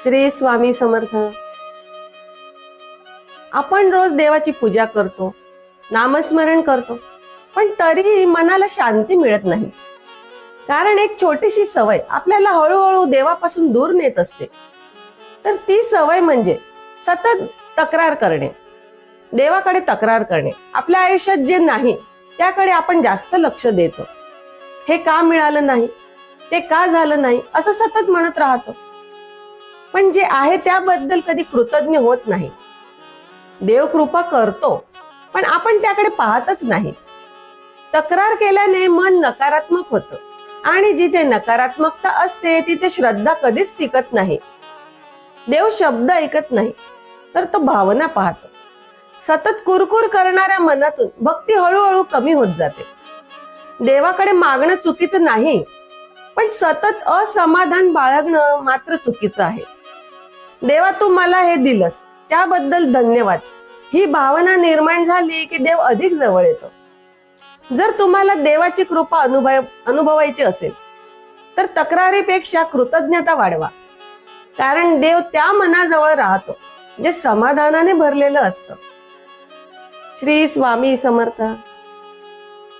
श्री स्वामी समर्थ. आपण रोज देवाची पूजा करतो, नामस्मरण करतो, पण तरीही मनाला शांती मिळत नाही. कारण एक छोटीशी सवय आपल्याला हळूहळू देवापासून दूर नेत असते. तर ती सवय म्हणजे सतत तक्रार करणे, देवाकडे तक्रार करणे. आपल्या आयुष्यात जे नाही त्याकडे आपण जास्त लक्ष देतो. हे का मिळालं नाही, ते का झालं नाही, असं सतत म्हणत राहतो. पण जे आहे त्याबद्दल कधी कृतज्ञ होत नाही. देव कृपा करतो, पण आपण त्याकडे पाहतच नाही. तक्रार केल्याने मन नकारात्मक होतं, आणि जिथे नकारात्मकता असते तिथे श्रद्धा कधीच टिकत नाही. देव शब्द ऐकत नाही, तर तो भावना पाहतो. सतत कुरकुर करणाऱ्या मनातून भक्ती हळूहळू कमी होत जाते. देवाकडे मागणं चुकीचं नाही, पण सतत असमाधान बाळगणं मात्र चुकीचं आहे. देवा, तू मला हे दिलंस, त्याबद्दल धन्यवाद, ही भावना निर्माण झाली की देव अधिक जवळ येतो. जर तुम्हाला देवाची कृपा अनुभवायची असेल तर तक्रारीपेक्षा कृतज्ञता वाढवा. कारण देव त्या मनाजवळ राहतो जे समाधानाने भरलेलं असतं. श्री स्वामी समर्थ.